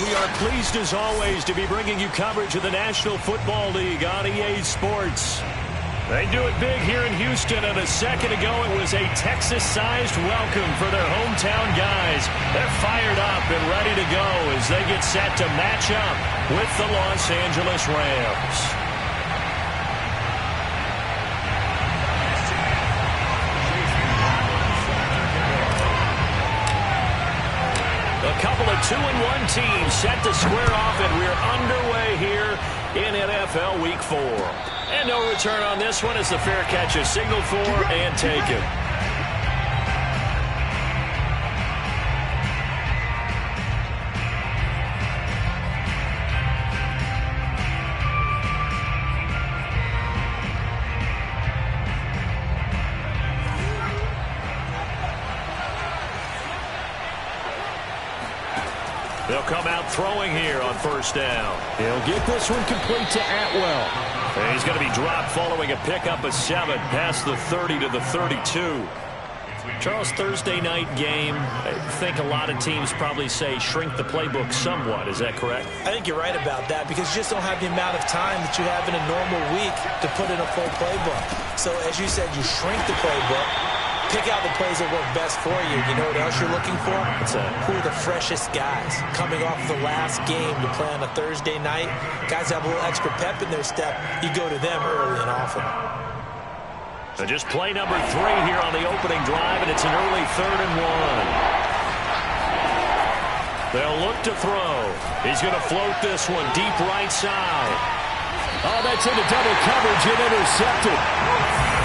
we are pleased as always to be bringing you coverage of the National Football League on EA Sports. They do it big here in Houston, and a second ago it was a Texas-sized welcome for their hometown guys. They're fired up and ready to go as they get set to match up with the Los Angeles Rams. A couple of 2-1 teams set to square off, and we're underway here in NFL Week 4. And no return on this one as the fair catch is signaled for and taken. They'll come out throwing here on first down. He'll get this one complete to Atwell. And he's going to be dropped following a pickup of 7 past the 30 to the 32. Charles, Thursday night game, I think a lot of teams probably say shrink the playbook somewhat. Is that correct? I think you're right about that because you just don't have the amount of time that you have in a normal week to put in a full playbook. So as you said, you shrink the playbook. Pick out the plays that work best for you. You know what else you're looking for? Who are the freshest guys coming off the last game to play on a Thursday night? Guys have a little extra pep in their step. You go to them early and often. So just play number 3 here on the opening drive, and it's an early 3rd and 1. They'll look to throw. He's going to float this one deep right side. Oh, that's into double coverage and intercepted.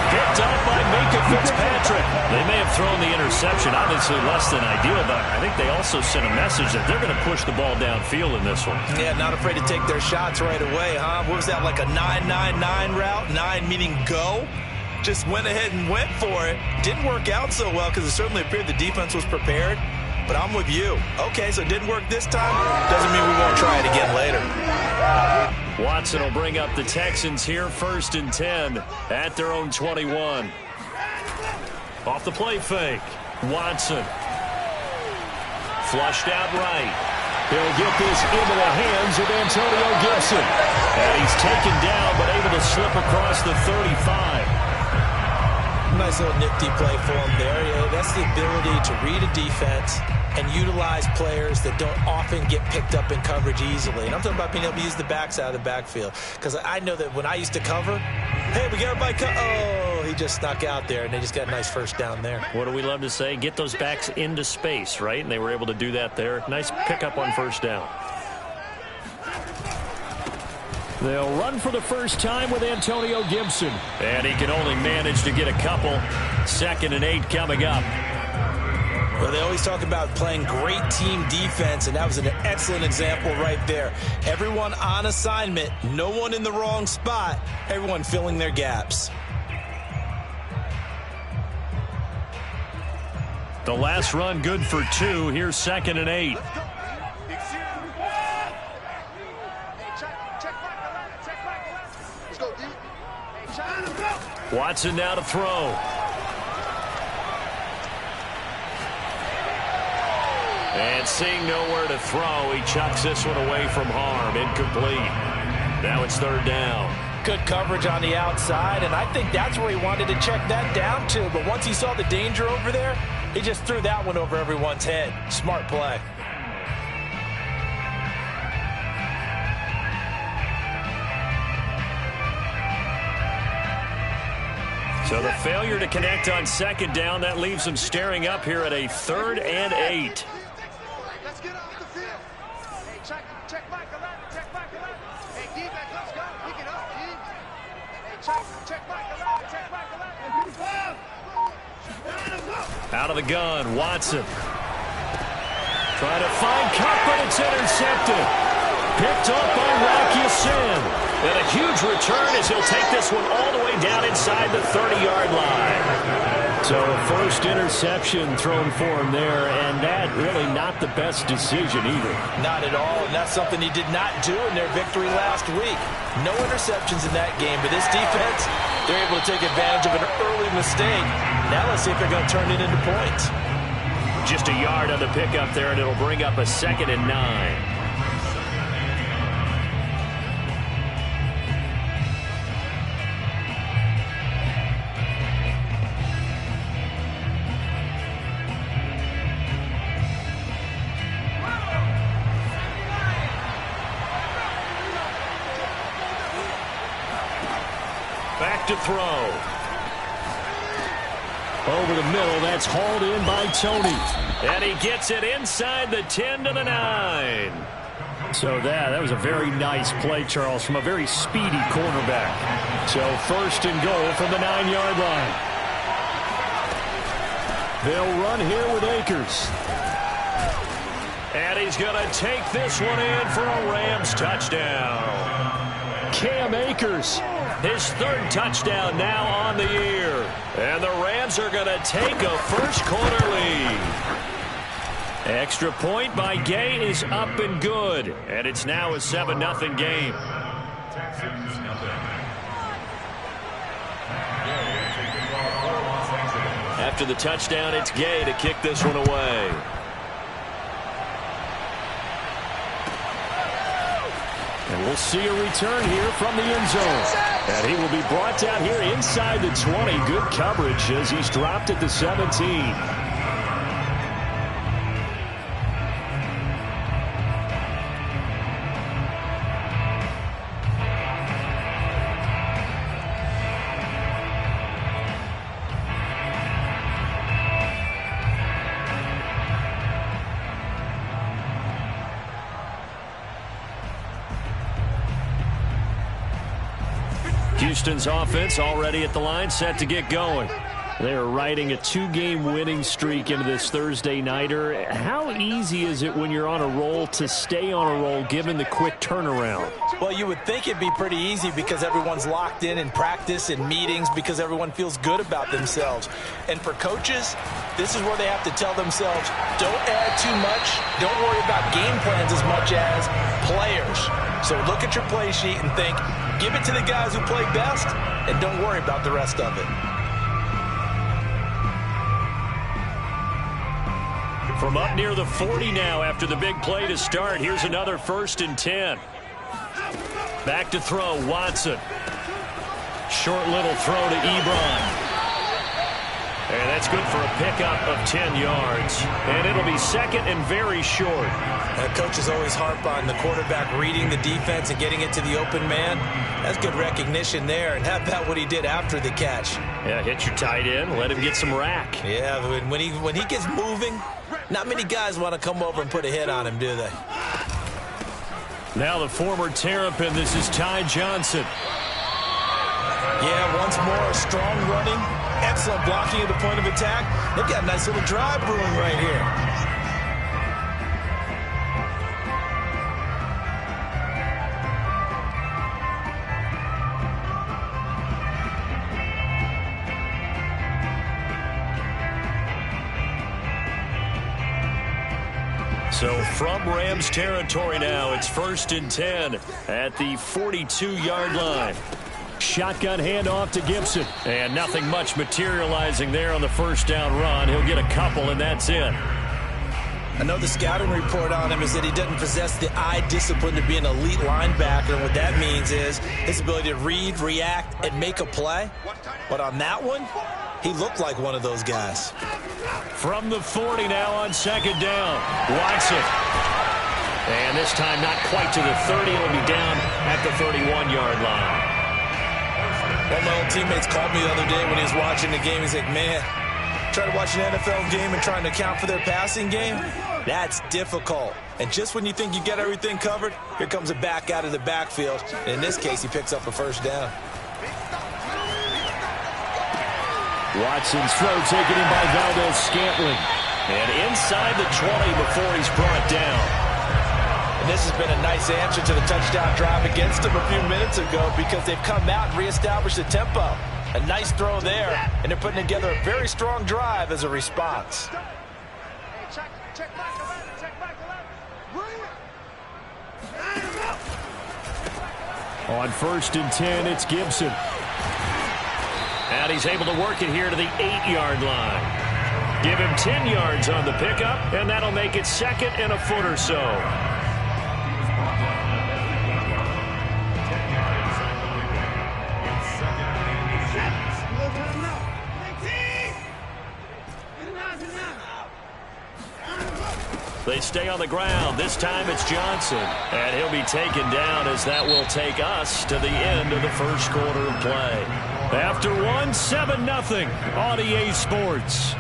Picked up by Minka Fitzpatrick. They may have thrown the interception, obviously less than ideal, but I think they also sent a message that they're going to push the ball downfield in this one. Yeah, not afraid to take their shots right away, huh? What was that, like a 9-9-9 route? 9 meaning go? Just went ahead and went for it. Didn't work out so well because it certainly appeared the defense was prepared. But I'm with you. Okay, so it didn't work this time. Doesn't mean we won't try it again later. Watson will bring up the Texans here, 1st and 10 at their own 21. Off the play fake. Watson. Flushed out right. He'll get this into the hands of Antonio Gibson. And he's taken down, but able to slip across the 35. Nice little nifty play for him there. Yeah, that's the ability to read a defense and utilize players that don't often get picked up in coverage easily. And I'm talking about being able to use the backs out of the backfield. Because I know that when I used to cover, hey, we got everybody oh, he just snuck out there, and they just got a nice first down there. What do we love to say? Get those backs into space, right? And they were able to do that there. Nice pickup on first down. They'll run for the first time with Antonio Gibson. And he can only manage to get a couple. 2nd and 8 coming up. Well, they always talk about playing great team defense, and that was an excellent example right there. Everyone on assignment, no one in the wrong spot, everyone filling their gaps. The last run good for 2. Here's 2nd and 8. Watson now to throw. And seeing nowhere to throw, he chucks this one away from harm. Incomplete. Now it's 3rd down. Good coverage on the outside, and I think that's where he wanted to check that down to. But once he saw the danger over there, he just threw that one over everyone's head. Smart play. So the failure to connect on 2nd down, that leaves them staring up here at a 3rd and 8. Let's get off the field. Hey, check back 11, check back 11. Hey, defense, let's go. Pick it up, D. Hey, check back 11, check back 11. Out of the gun, Watson. Trying to find Cup, but it's intercepted. Picked up by Rocky Sin. And a huge return as he'll take this one all the way down inside the 30-yard line. So a first interception thrown for him there, and that really not the best decision either. Not at all, and that's something he did not do in their victory last week. No interceptions in that game, but this defense, they're able to take advantage of an early mistake. Now let's see if they're going to turn it into points. Just a yard on the pickup there, and it'll bring up a 2nd and 9. to throw. Over the middle, that's hauled in by Tony. And he gets it inside the 10 to the 9. So that was a very nice play, Charles, from a very speedy cornerback. So first and goal from the 9-yard line. They'll run here with Akers. And he's going to take this one in for a Rams touchdown. Cam Akers, his third touchdown now on the year. And the Rams are going to take a first-quarter lead. Extra point by Gay is up and good. And it's now a 7-0 game. After the touchdown, it's Gay to kick this one away. And we'll see a return here from the end zone. And he will be brought down here inside the 20. Good coverage as he's dropped at the 17. Houston's offense already at the line, set to get going. They're riding a 2-game winning streak into this Thursday nighter. How easy is it when you're on a roll to stay on a roll given the quick turnaround? Well, you would think it'd be pretty easy because everyone's locked in practice and meetings because everyone feels good about themselves. And for coaches, this is where they have to tell themselves, don't add too much. Don't worry about game plans as much as players. So look at your play sheet and think, give it to the guys who play best and don't worry about the rest of it. From up near the 40 now after the big play to start. Here's another 1st and 10. Back to throw, Watson. Short little throw to Ebron. And that's good for a pickup of 10 yards. And it'll be second and very short. Coaches always harp on the quarterback reading the defense and getting it to the open man. That's good recognition there. And how about what he did after the catch? Yeah, hit your tight end, let him get some rack. Yeah, when he gets moving, not many guys want to come over and put a hit on him, do they? Now the former Terrapin, this is Ty Johnson. Yeah, once more, strong running, excellent blocking at the point of attack. They've got a nice little drive brewing right here. So from Rams territory now, it's 1st and 10 at the 42-yard line. Shotgun handoff to Gibson. And nothing much materializing there on the first down run. He'll get a couple, and that's it. I know the scouting report on him is that he doesn't possess the eye discipline to be an elite linebacker. And what that means is his ability to read, react, and make a play. But on that one, he looked like one of those guys. From the 40 now on second down. Watson. And this time not quite to the 30. It'll be down at the 31-yard line. One of my old teammates called me the other day when he was watching the game. He's like, man, trying to watch an NFL game and trying to account for their passing game, that's difficult. And just when you think you get everything covered, here comes a back out of the backfield. And in this case, he picks up a first down. Watson's throw taken in by Valdez-Scantling. And inside the 20 before he's brought down. And this has been a nice answer to the touchdown drive against them a few minutes ago because they've come out and reestablished the tempo. A nice throw there, and they're putting together a very strong drive as a response. On 1st and 10, it's Gibson. And he's able to work it here to the 8-yard line. Give him 10 yards on the pickup, and that'll make it second and a foot or so. They stay on the ground. This time it's Johnson. And he'll be taken down as that will take us to the end of the first quarter of play. After one, 7-0 on EA Sports.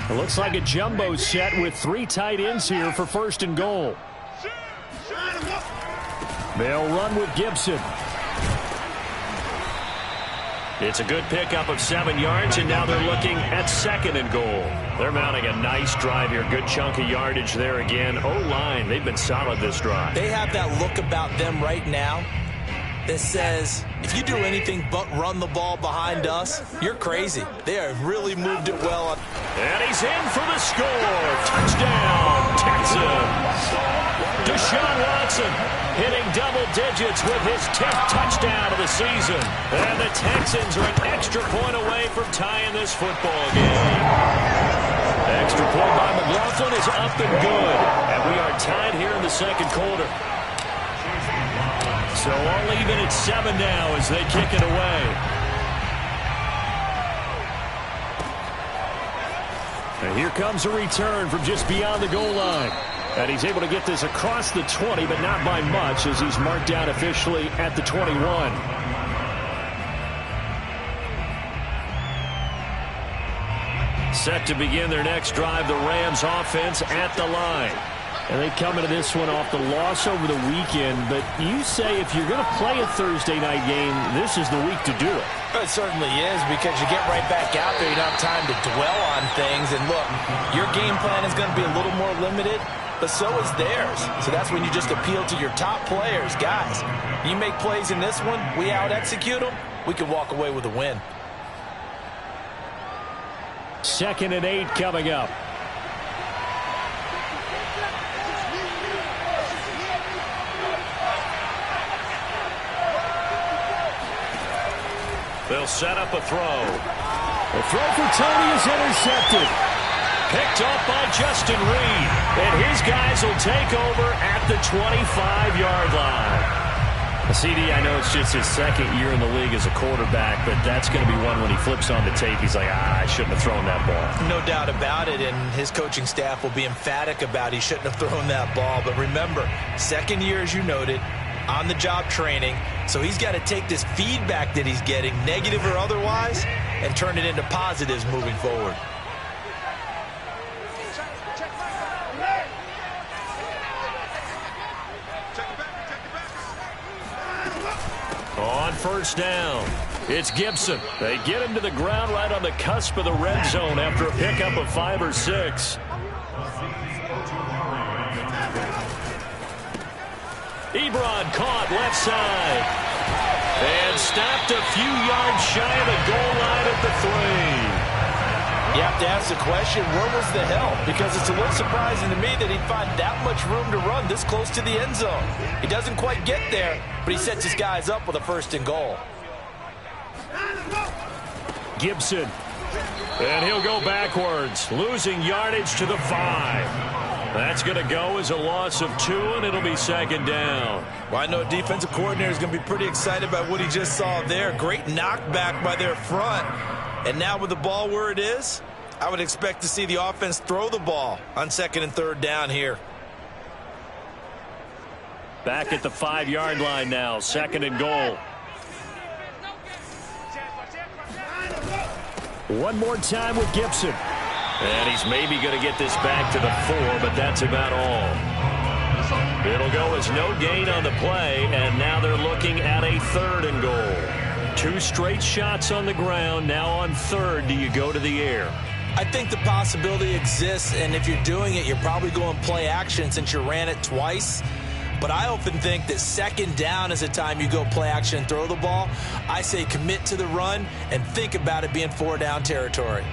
It looks like a jumbo set with 3 tight ends here for first and goal. They'll run with Gibson. It's a good pickup of 7 yards, and now they're looking at second and goal. They're mounting a nice drive here. Good chunk of yardage there again. O-line, they've been solid this drive. They have that look about them right now that says, if you do anything but run the ball behind us, you're crazy. They have really moved it well. And he's in for the score. Touchdown, Texans. Deshaun Watson hitting double digits with his 10th touchdown of the season. And the Texans are an extra point away from tying this football game. Extra point by McLaughlin is up and good. And we are tied here in the second quarter. So all even at 7 now as they kick it away. And here comes a return from just beyond the goal line. And he's able to get this across the 20, but not by much as he's marked down officially at the 21. Set to begin their next drive, the Rams offense at the line. And they come into this one off the loss over the weekend. But you say if you're going to play a Thursday night game, this is the week to do it. It certainly is, because you get right back out there. You don't have time to dwell on things. And look, your game plan is going to be a little more limited, but so is theirs. So that's when you just appeal to your top players. Guys, you make plays in this one, we out-execute them, we can walk away with a win. 2nd and 8 coming up. They'll set up a throw. The throw for Tony is intercepted. Picked off by Justin Reed. And his guys will take over at the 25-yard line. CD, I know it's just his second year in the league as a quarterback, but that's going to be one when he flips on the tape. He's like, I shouldn't have thrown that ball. No doubt about it, and his coaching staff will be emphatic about he shouldn't have thrown that ball. But remember, second year, as you noted, on-the-job training, so he's got to take this feedback that he's getting, negative or otherwise, and turn it into positives moving forward. On first down, it's Gibson. They get him to the ground right on the cusp of the red zone after a pickup of 5 or 6. Ebron caught left side. And stopped a few yards shy of the goal line at the 3. You have to ask the question, where was the help? Because it's a little surprising to me that he'd find that much room to run this close to the end zone. He doesn't quite get there, but he sets his guys up with a 1st and goal. Gibson. And he'll go backwards, losing yardage to the 5. That's going to go as a loss of 2, and it'll be 2nd down. Well, I know a defensive coordinator is going to be pretty excited about what he just saw there. Great knockback by their front. And now with the ball where it is, I would expect to see the offense throw the ball on 2nd and 3rd down here. Back at the 5-yard line now, 2nd and goal. One more time with Gibson. And he's maybe going to get this back to the 4, but that's about all. It'll go as no gain on the play, and now they're looking at a 3rd and goal. 2 straight shots on the ground. Now on 3rd, do you go to the air? I think the possibility exists, and if you're doing it, you're probably going play action since you ran it twice. But I often think that 2nd down is the time you go play action and throw the ball. I say commit to the run and think about it being 4-down territory.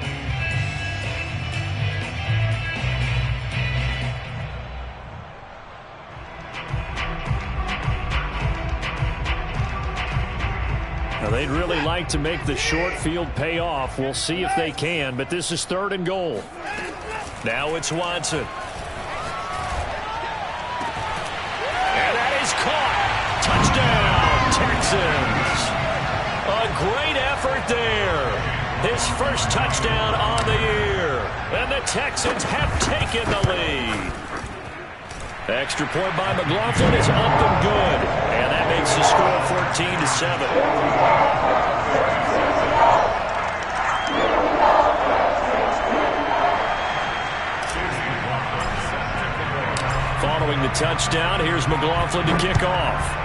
Now, they'd really like to make the short field pay off. We'll see if they can, but this is 3rd and goal. Now it's Watson. effort there. His first touchdown on the year. And the Texans have taken the lead. Extra point by McLaughlin is up and good. And that makes the score 14-7. Following the touchdown, here's McLaughlin to kick off.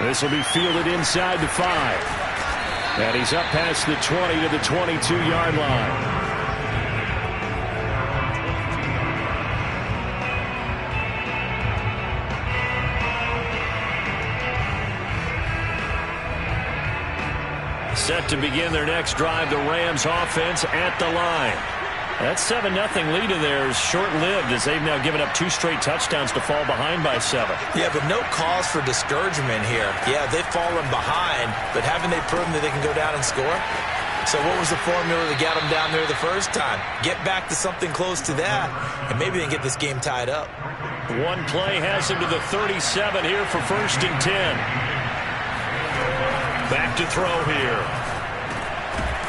This will be fielded inside the 5. And he's up past the 20 to the 22-yard line. Set to begin their next drive, the Rams offense at the line. That 7-0 lead of theirs short-lived as they've now given up 2 straight touchdowns to fall behind by 7. Yeah, but no cause for discouragement here. Yeah, they've fallen behind, but haven't they proven that they can go down and score? So what was the formula that got them down there the first time? Get back to something close to that, and maybe they can get this game tied up. One play has him to the 37 here for 1st and 10. Back to throw here.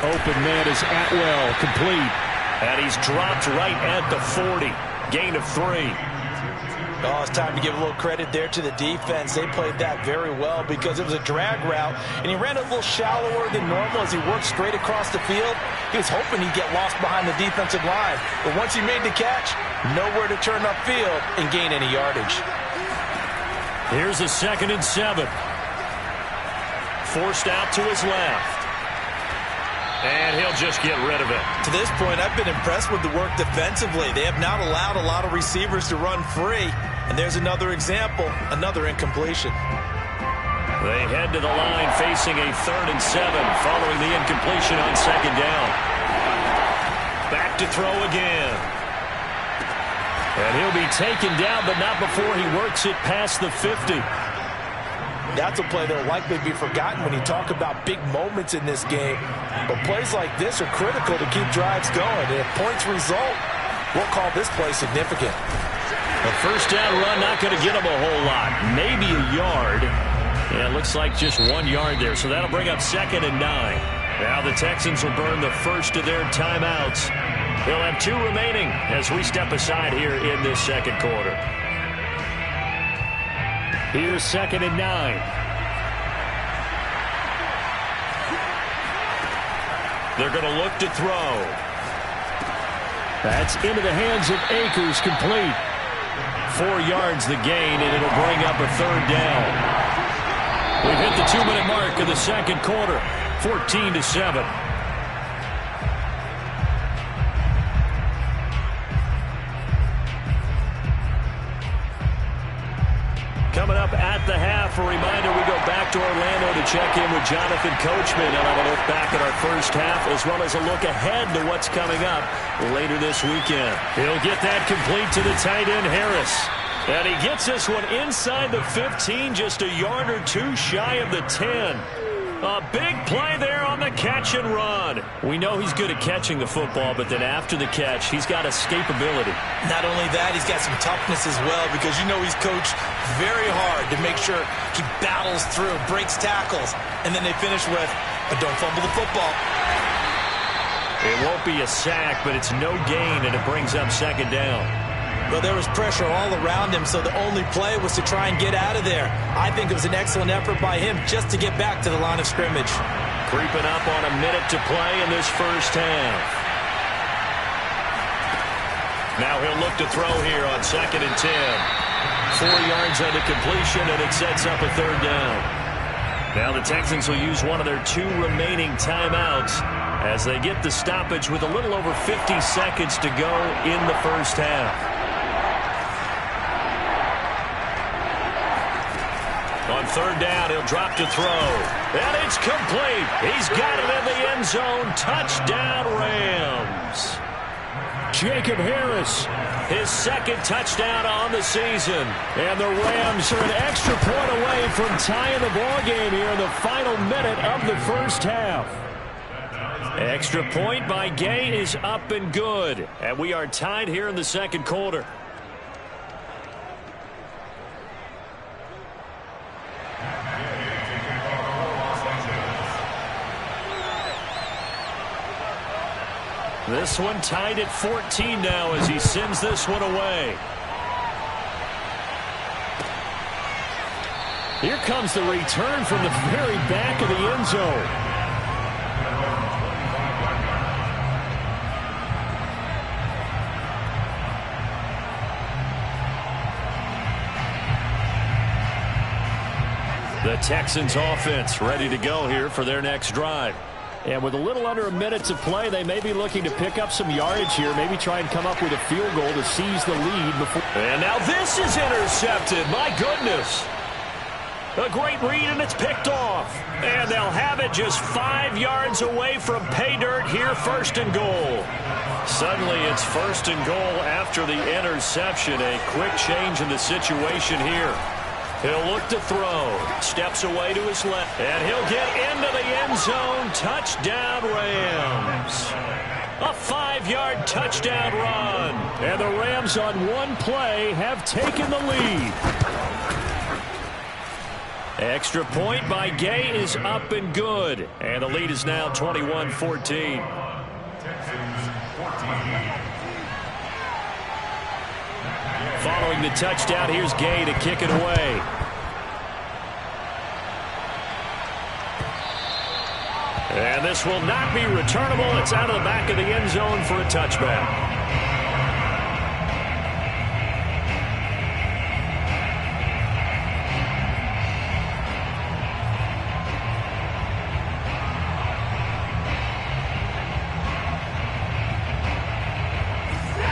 Open man is Atwell, complete. And he's dropped right at the 40. Gain of 3. Oh, it's time to give a little credit there to the defense. They played that very well because it was a drag route, and he ran a little shallower than normal as he worked straight across the field. He was hoping he'd get lost behind the defensive line. But once he made the catch, nowhere to turn upfield and gain any yardage. Here's a 2nd and 7. Forced out to his left. And he'll just get rid of it. To this point, I've been impressed with the work defensively. They have not allowed a lot of receivers to run free. And there's another example, another incompletion. They head to the line facing a 3rd and 7 following the incompletion on 2nd down. Back to throw again. And he'll be taken down, but not before he works it past the 50. That's a play that will likely be forgotten when you talk about big moments in this game. But plays like this are critical to keep drives going. And if points result, we'll call this play significant. A 1st down run, not going to get him a whole lot. Maybe a yard. Yeah, it looks like just 1 yard there. So that'll bring up 2nd and 9. Now the Texans will burn the first of their timeouts. They'll have 2 remaining as we step aside here in this 2nd quarter. Here's 2nd and 9. They're going to look to throw. That's into the hands of Akers, complete. 4 yards the gain, and it'll bring up a 3rd down. We've hit the 2-minute mark of the 2nd quarter, 14-7. Coming up at the half, a reminder, we go back to Orlando to check in with Jonathan Coachman and have a look back at our first half as well as a look ahead to what's coming up later this weekend. He'll get that complete to the tight end, Harris. And he gets this one inside the 15, just a yard or 2 shy of the 10. A big play there on the catch and run. We know he's good at catching the football, but then after the catch, he's got escapability. Not only that, he's got some toughness as well because you know he's coached very hard to make sure he battles through, breaks tackles, and then they finish with, but don't fumble the football. It won't be a sack, but it's no gain, and it brings up 2nd down. Well, there was pressure all around him, so the only play was to try and get out of there. I think it was an excellent effort by him just to get back to the line of scrimmage. Creeping up on a minute to play in this first half. Now he'll look to throw here on 2nd and 10. 4 yards on the completion, and it sets up a 3rd down. Now the Texans will use one of their 2 remaining timeouts as they get the stoppage with a little over 50 seconds to go in the first half. On 3rd down, he'll drop to throw. And it's complete. He's got it in the end zone. Touchdown, Rams. Jacob Harris, his 2nd touchdown on the season. And the Rams are an extra point away from tying the ball game here in the final minute of the first half. Extra point by Gay is up and good. And we are tied here in the 2nd quarter. This one tied at 14 now as he sends this one away. Here comes the return from the very back of the end zone. The Texans offense ready to go here for their next drive. And with a little under a minute to play, they may be looking to pick up some yardage here, maybe try and come up with a field goal to seize the lead before. And now this is intercepted. My goodness. A great read, and it's picked off. And they'll have it just 5 yards away from pay dirt here, 1st and goal. Suddenly it's 1st and goal after the interception. A quick change in the situation here. He'll look to throw. Steps away to his left. And he'll get into the end zone. Touchdown, Rams. A 5-yard touchdown run. And the Rams on one play have taken the lead. Extra point by Gay is up and good. And the lead is now 21-14. Following the touchdown, here's Gay to kick it away. And this will not be returnable. It's out of the back of the end zone for a touchback.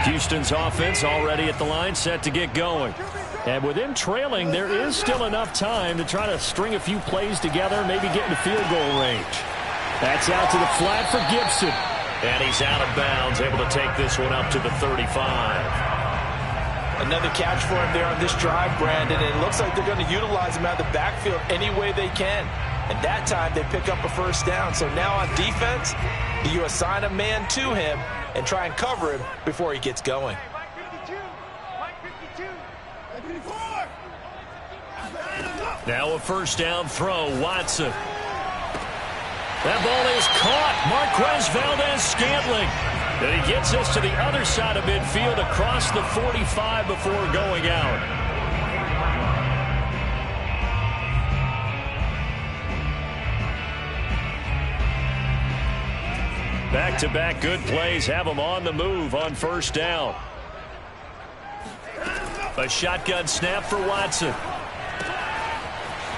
Houston's offense already at the line, set to get going. And with him trailing, there is still enough time to try to string a few plays together, maybe get into field goal range. That's out to the flat for Gibson. And he's out of bounds, able to take this one up to the 35. Another catch for him there on this drive, Brandon, and it looks like they're going to utilize him out of the backfield any way they can. And that time they pick up a 1st down. So now on defense, you assign a man to him and try and cover him before he gets going. Now a 1st down throw, Watson. That ball is caught. Marquez Valdez-Scantling. And he gets us to the other side of midfield across the 45 before going out. Back-to-back good plays have him on the move on 1st down. A shotgun snap for Watson.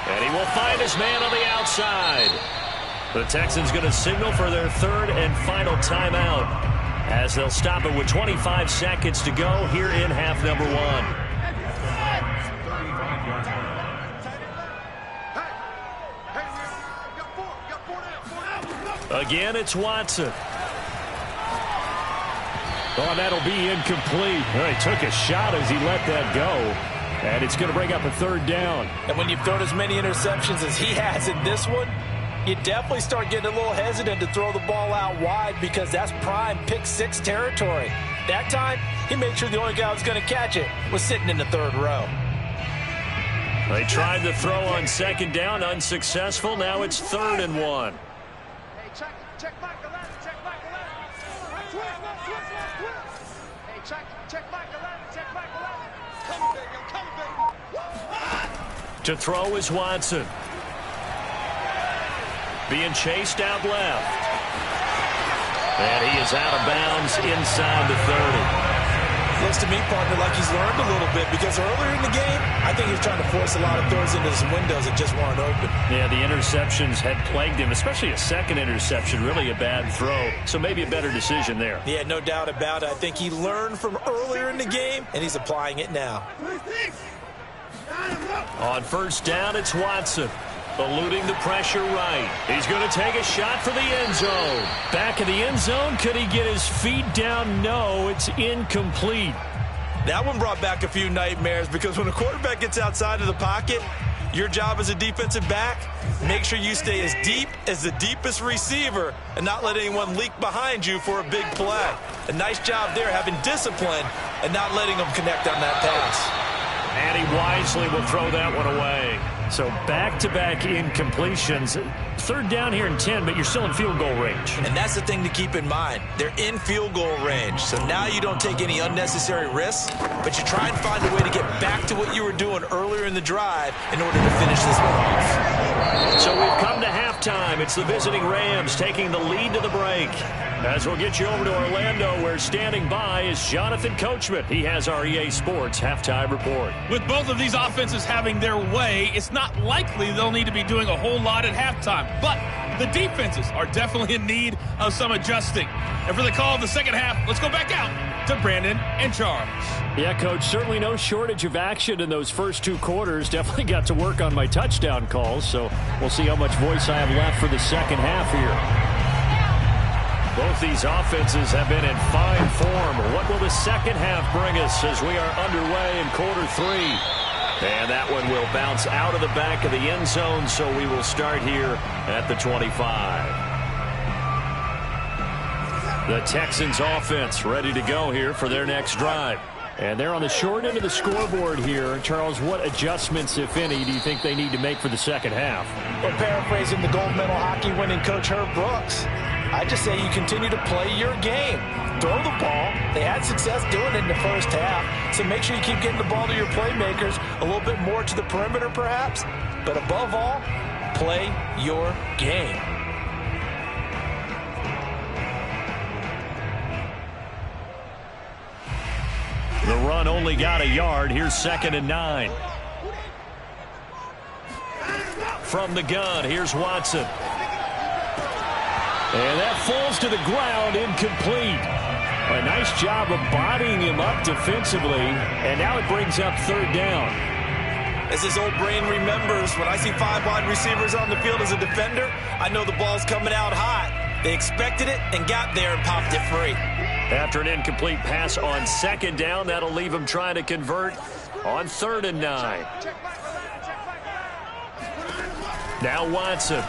And he will find his man on the outside. The Texans going to signal for their 3rd and final timeout as they'll stop it with 25 seconds to go here in half number 1. Again, it's Watson. Oh, that'll be incomplete. Well, he took a shot as he let that go. And it's going to bring up a 3rd down. And when you've thrown as many interceptions as he has in this one, you definitely start getting a little hesitant to throw the ball out wide because that's prime pick-6 territory. That time, he made sure the only guy who was going to catch it was sitting in the 3rd row. They tried the throw on 2nd down, unsuccessful. Now it's 3rd and 1. Hey, check back the ladder, check back the ladder. Hey, check back the ladder, check back the ladder. Come, baby, come, baby. To throw is Watson. Being chased out left. And he is out of bounds inside the 30. Looks to me, partner, like he's learned a little bit because earlier in the game, I think he was trying to force a lot of throws into some windows that just weren't open. Yeah, the interceptions had plagued him, especially a 2nd interception, really a bad throw. So maybe a better decision there. Yeah, no doubt about it. I think he learned from earlier in the game, and he's applying it now. On 1st down, it's Watson. Eluding the pressure right. He's going to take a shot for the end zone. Back of the end zone. Could he get his feet down? No, it's incomplete. That one brought back a few nightmares because when a quarterback gets outside of the pocket, your job as a defensive back, make sure you stay as deep as the deepest receiver and not let anyone leak behind you for a big play. A nice job there having discipline and not letting them connect on that pass. And he wisely will throw that one away. So back-to-back incompletions. Third down here and 10, but you're still in field goal range. And that's the thing to keep in mind. They're in field goal range. So now you don't take any unnecessary risks, but you try and find a way to get back to what you were doing earlier in the drive in order to finish this one off. So we've come to halftime. It's the visiting Rams taking the lead to the break. As we'll get you over to Orlando, where standing by is Jonathan Coachman. He has our EA Sports halftime report. With both of these offenses having their way, it's not likely they'll need to be doing a whole lot at halftime. But the defenses are definitely in need of some adjusting. And for the call of the second half, let's go back out to Brandon and Charles. Yeah, Coach, certainly no shortage of action in those first two quarters. Definitely got to work on my touchdown calls, so we'll see how much voice I have left for the second half here. Both these offenses have been in fine form. What will the second half bring us as we are underway in quarter three? And that one will bounce out of the back of the end zone, so we will start here at the 25. The Texans offense ready to go here for their next drive. And they're on the short end of the scoreboard here. Charles, what adjustments, if any, do you think they need to make for the second half? Well, paraphrasing the gold medal hockey winning coach Herb Brooks, I just say you continue to play your game. Throw the ball. They had success doing it in the first half, so make sure you keep getting the ball to your playmakers, a little bit more to the perimeter perhaps, but above all, play your game. The run only got a yard. Here's 2nd and 9. From the gun, here's Watson. And that falls to the ground, incomplete. A nice job of bodying him up defensively, and now it brings up 3rd down. As this old brain remembers, when I see 5 wide receivers on the field as a defender, I know the ball's coming out hot. They expected it and got there and popped it free. After an incomplete pass on 2nd down, that'll leave him trying to convert on 3rd and 9. Now Watson.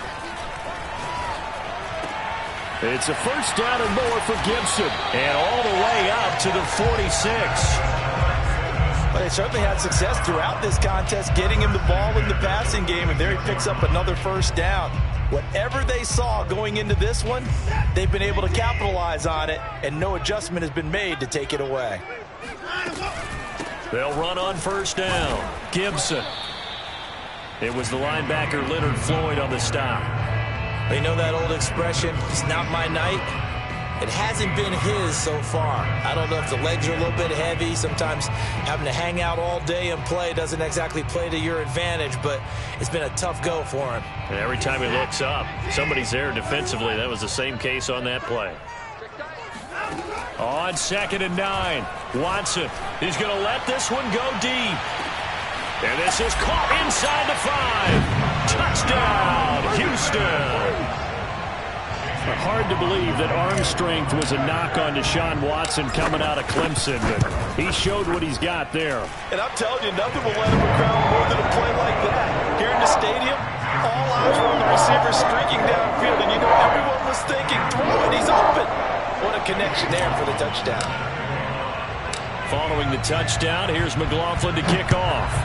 It's a 1st down and more for Gibson. And all the way up to the 46. Well, they certainly had success throughout this contest getting him the ball in the passing game, and there he picks up another 1st down. Whatever they saw going into this one, they've been able to capitalize on it, and no adjustment has been made to take it away. They'll run on 1st down. Gibson. It was the linebacker Leonard Floyd on the stop. You know that old expression, it's not my night? It hasn't been his so far. I don't know if the legs are a little bit heavy. Sometimes having to hang out all day and play doesn't exactly play to your advantage, but it's been a tough go for him. And every time he looks up, somebody's there defensively. That was the same case on that play. On 2nd and 9, Watson. He's going to let this one go deep. And this is caught inside the 5. Touchdown, Houston. Hard to believe that arm strength was a knock on Deshaun Watson coming out of Clemson, but he showed what he's got there. And I'm telling you, nothing will let him crown more than a play like that. Here in the stadium, all eyes were on the receiver streaking downfield, and you know everyone was thinking, throw it, he's open. What a connection there for the touchdown. Following the touchdown, here's McLaughlin to kick off.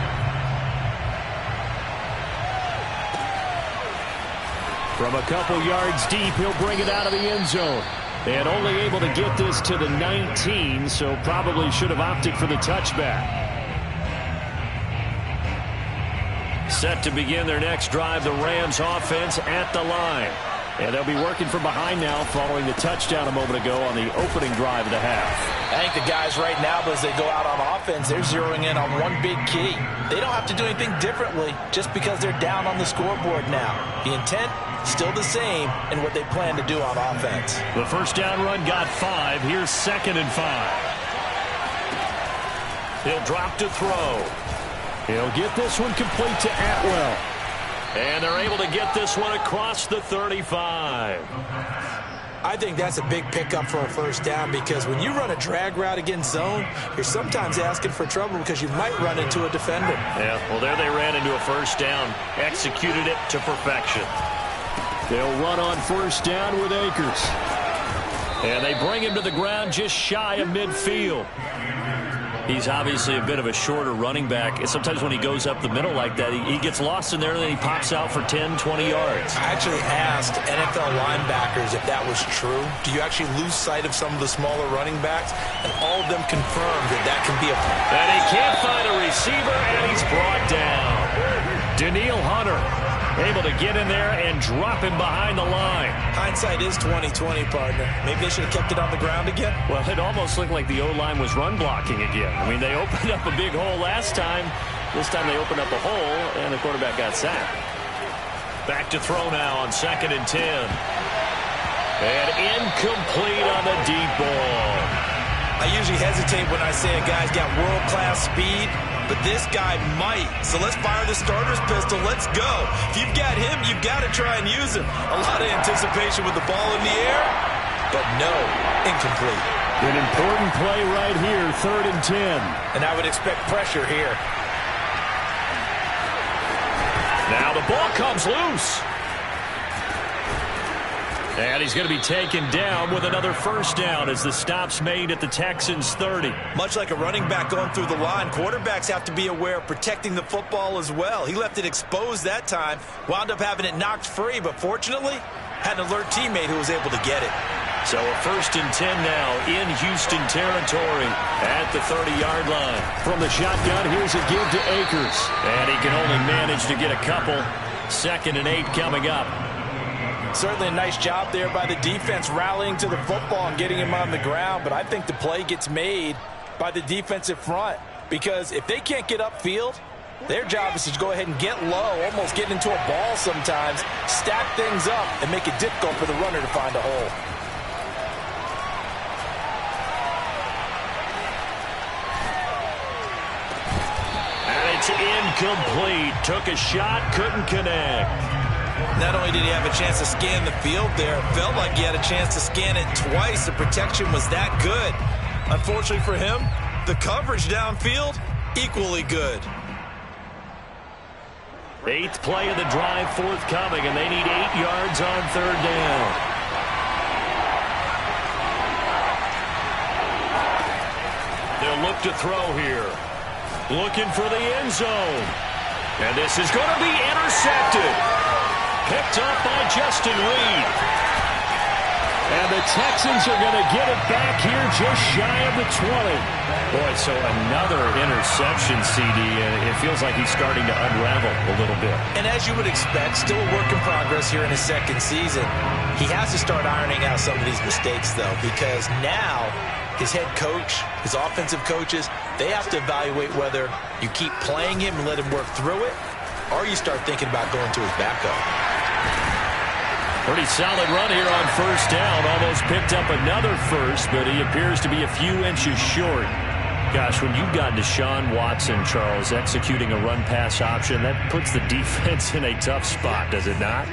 From a couple yards deep, he'll bring it out of the end zone. And only able to get this to the 19, so probably should have opted for the touchback. Set to begin their next drive, the Rams offense at the line. And they'll be working from behind now following the touchdown a moment ago on the opening drive of the half. I think the guys right now, as they go out on offense, they're zeroing in on one big key. They don't have to do anything differently just because they're down on the scoreboard now. The intent, still the same in what they plan to do on offense. The 1st down run got 5. Here's 2nd and 5. He'll drop to throw. He'll get this one complete to Atwell. And they're able to get this one across the 35. I think that's a big pickup for a 1st down because when you run a drag route against zone, you're sometimes asking for trouble because you might run into a defender. Yeah, well, there they ran into a 1st down. Executed it to perfection. They'll run on 1st down with Akers. And they bring him to the ground just shy of midfield. He's obviously a bit of a shorter running back. And sometimes when he goes up the middle like that, he gets lost in there, and then he pops out for 10, 20 yards. I actually asked NFL linebackers if that was true. Do you actually lose sight of some of the smaller running backs? And all of them confirmed that can be a problem. And he can't find a receiver, and he's brought down. Danielle Hunter able to get in there and drop him behind the line. Hindsight is 20/20, partner. Maybe they should have kept it on the ground again. Well, it almost looked like the O-line was run blocking again. I mean, they opened up a big hole last time. This time they opened up a hole, and the quarterback got sacked. Back to throw now on 2nd and 10. And incomplete on the deep ball. I usually hesitate when I say a guy's got world-class speed, but this guy might. So let's fire the starter's pistol. Let's go. If you've got him, you've got to try and use him. A lot of anticipation with the ball in the air, but no, incomplete. An important play right here, 3rd and 10. And I would expect pressure here. Now the ball comes loose. And he's going to be taken down with another first down as the stop's made at the Texans' 30. Much like a running back going through the line, quarterbacks have to be aware of protecting the football as well. He left it exposed that time, wound up having it knocked free, but fortunately had an alert teammate who was able to get it. So a 1st and 10 now in Houston territory at the 30-yard line. From the shotgun, here's a give to Akers. And he can only manage to get a couple. 2nd and 8 coming up. Certainly a nice job there by the defense rallying to the football and getting him on the ground, but I think the play gets made by the defensive front because if they can't get upfield, their job is to go ahead and get low, almost get into a ball sometimes, stack things up, and make it difficult for the runner to find a hole. And it's incomplete. Took a shot, couldn't connect. Not only did he have a chance to scan the field there, it felt like he had a chance to scan it twice. The protection was that good. Unfortunately for him, the coverage downfield, equally good. 8th play of the drive forthcoming, and they need 8 yards on 3rd down. They'll look to throw here. Looking for the end zone. And this is going to be intercepted. Picked up by Justin Reed. And the Texans are going to get it back here just shy of the 20. Boy, so another interception, CD, and it feels like he's starting to unravel a little bit. And as you would expect, still a work in progress here in his 2nd season. He has to start ironing out some of these mistakes, though, because now his head coach, his offensive coaches, they have to evaluate whether you keep playing him and let him work through it, or you start thinking about going to his backup. Pretty solid run here on 1st down. Almost picked up another first, but he appears to be a few inches short. Gosh, when you've got Deshaun Watson, Charles, executing a run-pass option, that puts the defense in a tough spot, does it not?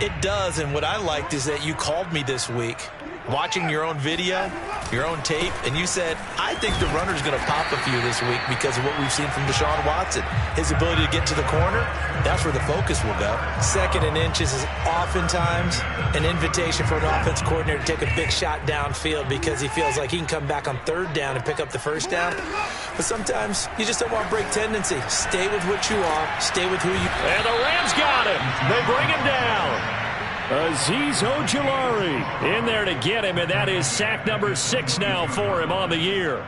It does, and what I liked is that you called me this week, watching your own video, your own tape, and you said, I think the runner's going to pop a few this week because of what we've seen from Deshaun Watson. His ability to get to the corner, that's where the focus will go. 2nd and inches is oftentimes an invitation for an offense coordinator to take a big shot downfield because he feels like he can come back on 3rd down and pick up the 1st down. But sometimes you just don't want to break tendency. Stay with what you are. Stay with who you are. And the Rams got him. They bring him down. Azeez Ojulari in there to get him, and that is sack number 6 now for him on the year.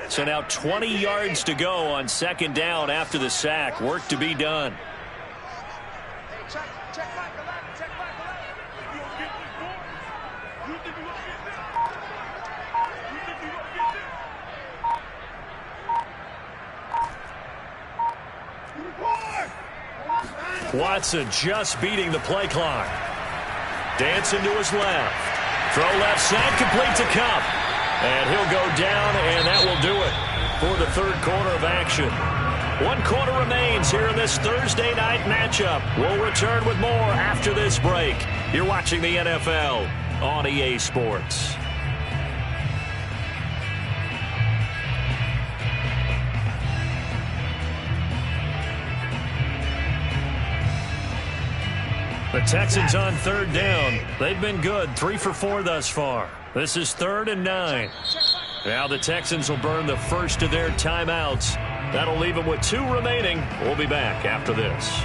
So now 20 yards to go on 2nd down after the sack. Work to be done. Hey, check back 11, check back 11. Watson just beating the play clock. Dancing to his left. Throw left side, complete to Cup. And he'll go down, and that will do it for the 3rd quarter of action. 1 quarter remains here in this Thursday night matchup. We'll return with more after this break. You're watching the NFL on EA Sports. The Texans on third down. They've been good, 3 for 4 thus far. This is 3rd and 9. Now the Texans will burn the first of their timeouts. That'll leave them with 2 remaining. We'll be back after this.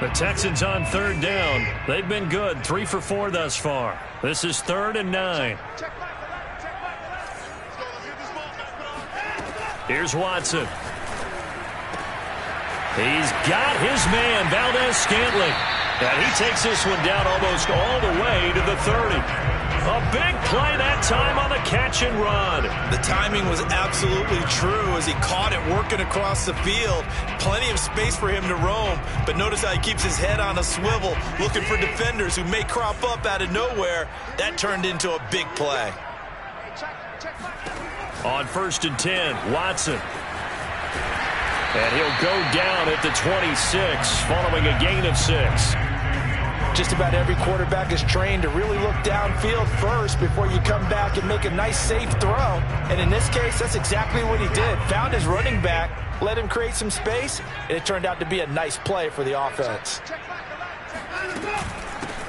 The Texans on third down. They've been good, 3 for 4 thus far. This is 3rd and 9. Here's Watson. He's got his man, Valdez-Scantling. And he takes this one down almost all the way to the 30. A big play that time on the catch and run. The timing was absolutely true as he caught it working across the field. Plenty of space for him to roam, but notice how he keeps his head on a swivel, looking for defenders who may crop up out of nowhere. That turned into a big play. On 1st and 10, Watson. And he'll go down at the 26, following a gain of 6. Just about every quarterback is trained to really look downfield first before you come back and make a nice, safe throw. And in this case, that's exactly what he did. Found his running back, let him create some space, and it turned out to be a nice play for the offense.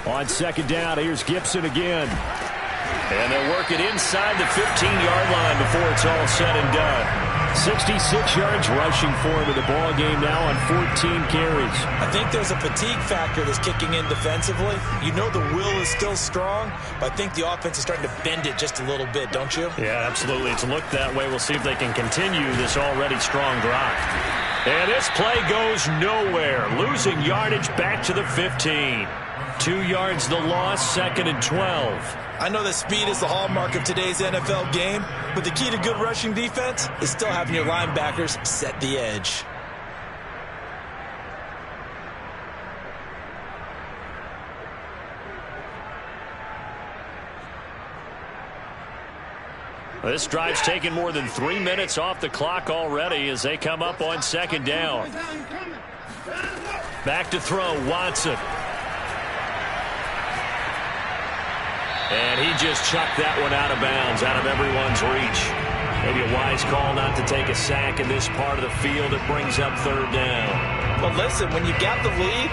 On 2nd down, here's Gibson again. And they'll work it inside the 15-yard line before it's all said and done. 66 yards rushing for him in the ball game now on 14 carries. I think there's a fatigue factor that's kicking in defensively. You know the will is still strong, but I think the offense is starting to bend it just a little bit, don't you? Yeah, absolutely. It's looked that way. We'll see if they can continue this already strong drive. And this play goes nowhere. Losing yardage back to the 15. 2 yards the loss, 2nd and 12. I know that speed is the hallmark of today's NFL game, but the key to good rushing defense is still having your linebackers set the edge. This drive's taken more than 3 minutes off the clock already as they come up on 2nd down. Back to throw, Watson. And he just chucked that one out of bounds, out of everyone's reach. Maybe a wise call not to take a sack in this part of the field. It brings up 3rd down. But listen, when you got the lead,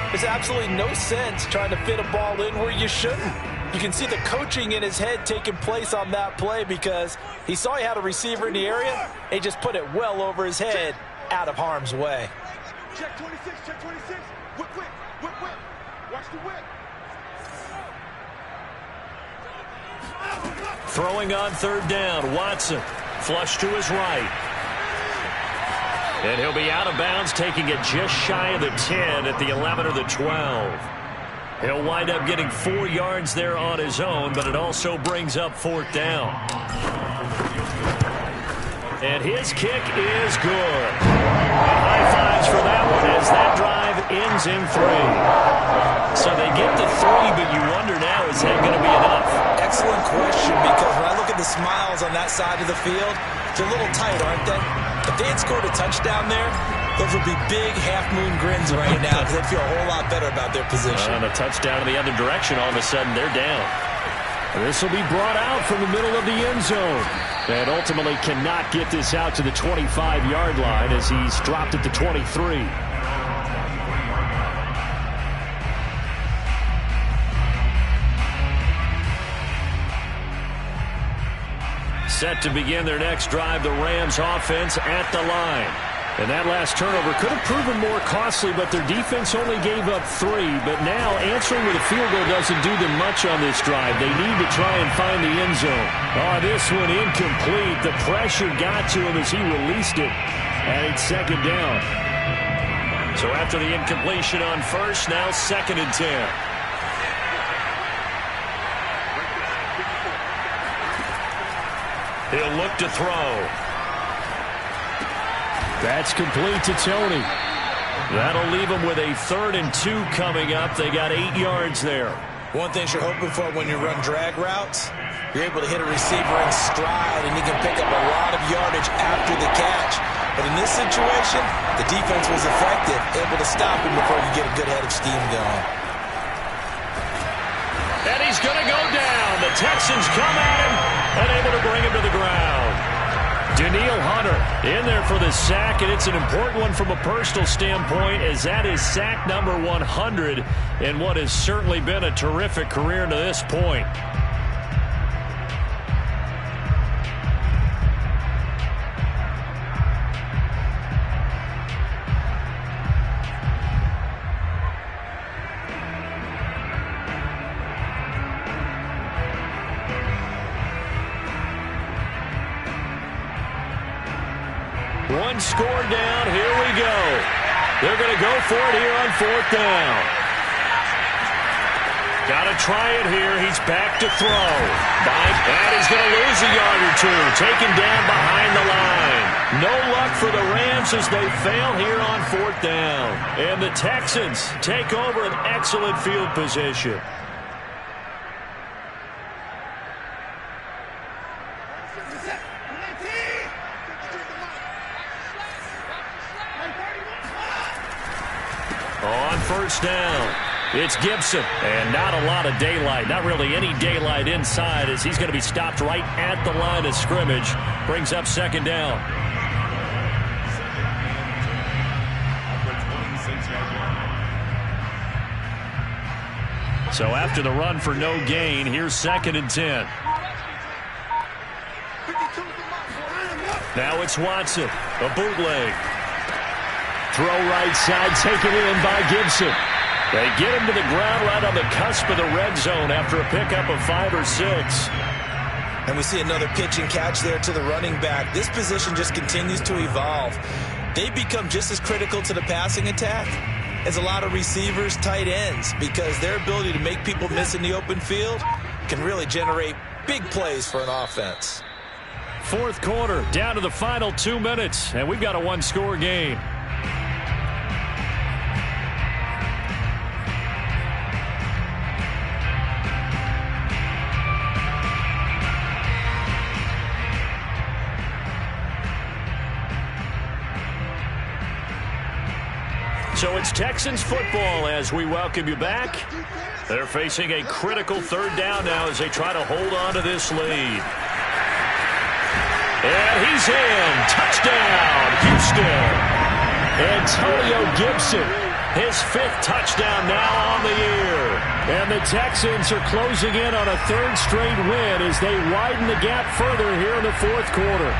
there's absolutely no sense trying to fit a ball in where you shouldn't. You can see the coaching in his head taking place on that play because he saw he had a receiver in the area, and he just put it well over his head out of harm's way. Check 26, check 26. Whip, whip, whip, whip. Watch the whip. Throwing on 3rd down, Watson. Flush to his right. And he'll be out of bounds, taking it just shy of the 10 at the 11 or the 12. He'll wind up getting 4 yards there on his own, but it also brings up 4th down. And his kick is good. And high fives for that one as that drive ends in 3. So they get the 3, but you wonder now, is that going to be enough? Excellent question, because when I look at the smiles on that side of the field, they're a little tight, aren't they? If they had scored a touchdown there, those would be big half-moon grins right now because they feel a whole lot better about their position. And a touchdown in the other direction, all of a sudden they're down. This will be brought out from the middle of the end zone. And ultimately cannot get this out to the 25-yard line as he's dropped at the 23. Set to begin their next drive, the Rams offense at the line. And that last turnover could have proven more costly, but their defense only gave up 3. But now answering with a field goal doesn't do them much on this drive. They need to try and find the end zone. Oh, this one incomplete. The pressure got to him as he released it. And it's 2nd down. So after the incompletion on 1st, now 2nd and 10. He'll look to throw. That's complete to Tony. That'll leave him with a 3rd and 2 coming up. They got 8 yards there. One thing you're hoping for when you run drag routes, you're able to hit a receiver in stride, and he can pick up a lot of yardage after the catch. But in this situation, the defense was effective, able to stop him before you get a good head of steam going. And he's going to go down. The Texans come at him and able to bring him to the ground. Danielle Hunter in there for the sack, and it's an important one from a personal standpoint, as that is sack number 100 in what has certainly been a terrific career to this point. One score down. Here we go. They're going to go for it here on 4th down. Got to try it here. He's back to throw. And he's going to lose a yard or two. Taken down behind the line. No luck for the Rams as they fail here on 4th down. And the Texans take over an excellent field position. On 1st down, it's Gibson, and not a lot of daylight, not really any daylight inside, as he's going to be stopped right at the line of scrimmage. Brings up 2nd down. So after the run for no gain, here's 2nd and 10. Now it's Watson, a bootleg. Throw right side, taken in by Gibson. They get him to the ground right on the cusp of the red zone after a pickup of 5 or 6. And we see another pitch and catch there to the running back. This position just continues to evolve. They become just as critical to the passing attack as a lot of receivers, tight ends, because their ability to make people miss in the open field can really generate big plays for an offense. 4th quarter, down to the final 2 minutes, and we've got a one-score game. So it's Texans football as we welcome you back. They're facing a critical 3rd down now as they try to hold on to this lead. And he's in. Touchdown, Houston. Antonio Gibson, his 5th touchdown now on the year. And the Texans are closing in on a 3rd straight win as they widen the gap further here in the 4th quarter.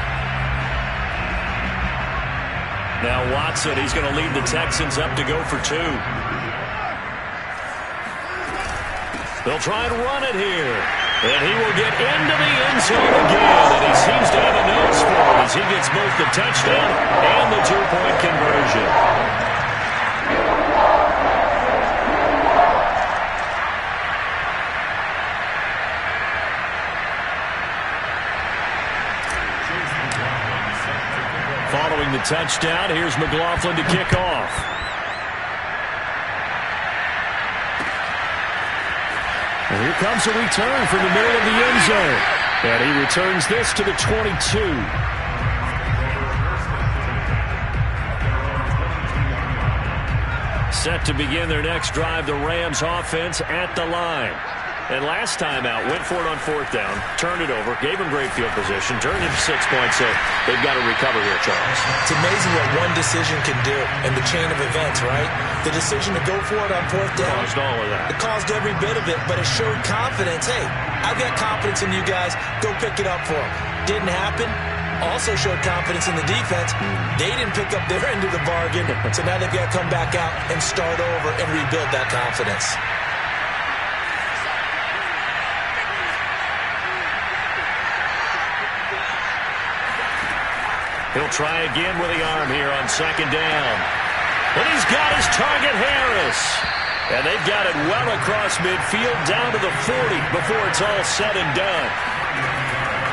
Now Watson, he's going to lead the Texans up to go for 2. They'll try and run it here. And he will get into the end zone again. And he seems to have a nose for it as he gets both the touchdown and the 2-point conversion. Following the touchdown, here's McLaughlin to kick off. And here comes a return from the middle of the end zone. And he returns this to the 22. Set to begin their next drive, the Rams offense at the line. And last time out, went for it on 4th down, turned it over, gave him great field position, turned it to 6 points, so they've got to recover here, Charles. It's amazing what one decision can do in the chain of events, right? The decision to go for it on 4th down. Caused all of that. It caused every bit of it, but it showed confidence. Hey, I've got confidence in you guys. Go pick it up for them. Didn't happen. Also showed confidence in the defense. They didn't pick up their end of the bargain, so now they've got to come back out and start over and rebuild that confidence. He'll try again with the arm here on 2nd down. And he's got his target, Harris. And they've got it well across midfield down to the 40 before it's all said and done.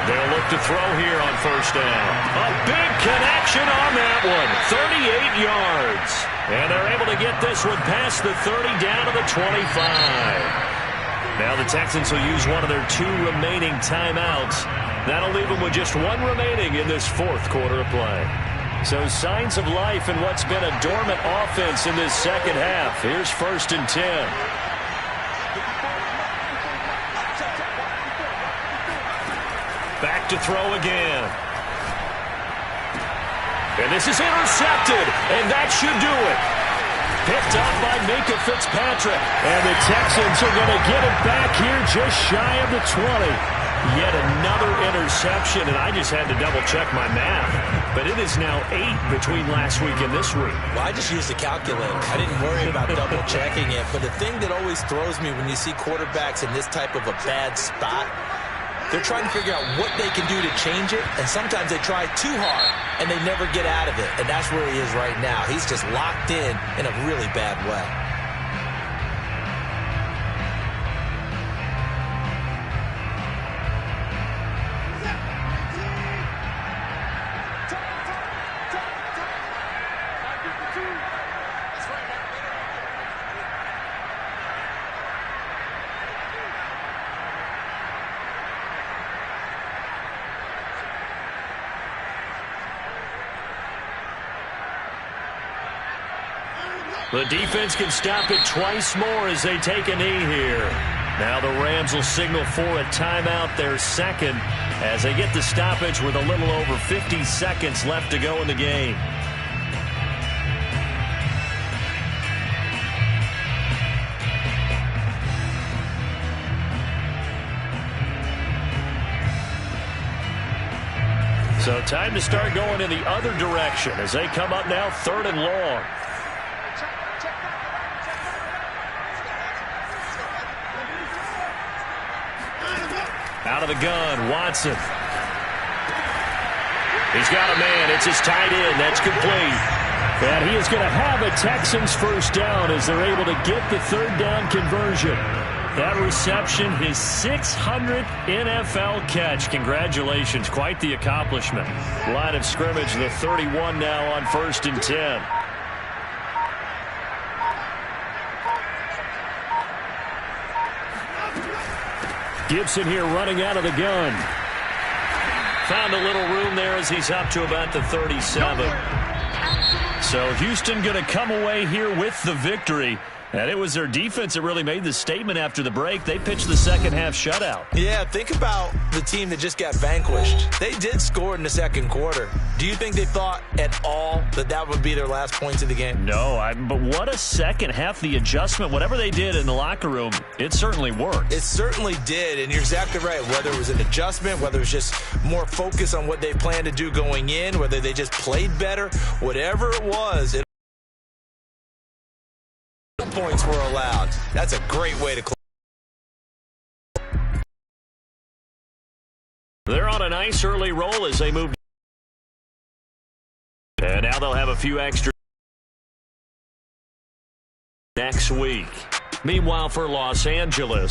They'll look to throw here on 1st down. A big connection on that one. 38 yards. And they're able to get this one past the 30 down to the 25. Now the Texans will use one of their 2 remaining timeouts. That'll leave them with just 1 remaining in this 4th quarter of play. So signs of life in what's been a dormant offense in this 2nd half. Here's 1st and 10. back to throw again. And this is intercepted, and that should do it. Picked up by Minka Fitzpatrick. And the Texans are going to get it back here just shy of the 20. Yet another interception, and I just had to double-check my math. But it is now 8 between last week and this week. Well, I just used the calculator. I didn't worry about double-checking it. But the thing that always throws me when you see quarterbacks in this type of a bad spot, they're trying to figure out what they can do to change it, and sometimes they try too hard, and they never get out of it. And that's where he is right now. He's just locked in a really bad way. The defense can stop it twice more as they take a knee here. Now the Rams will signal for a timeout, their second, as they get the stoppage with a little over 50 seconds left to go in the game. So time to start going in the other direction as they come up now 3rd and long. Out of the gun, Watson. He's got a man. It's his tight end. That's complete. And he is going to have a Texans first down as they're able to get the 3rd down conversion. That reception, his 600th NFL catch. Congratulations. Quite the accomplishment. Line of scrimmage, the 31 now on 1st and 10. Gibson here running out of the gun. Found a little room there as he's up to about the 37. So Houston going to come away here with the victory. And it was their defense that really made the statement after the break. They pitched the second half shutout. Yeah, think about the team that just got vanquished. They did score in the second quarter. Do you think they thought at all that that would be their last points of the game? No, but what a second half. The adjustment, whatever they did in the locker room, it certainly worked. It certainly did, and you're exactly right. Whether it was an adjustment, whether it was just more focus on what they planned to do going in, whether they just played better, whatever it was, points were allowed. That's a great way to close. They're on a nice early roll as they move. And now they'll have a few extra next week. Meanwhile, for Los Angeles.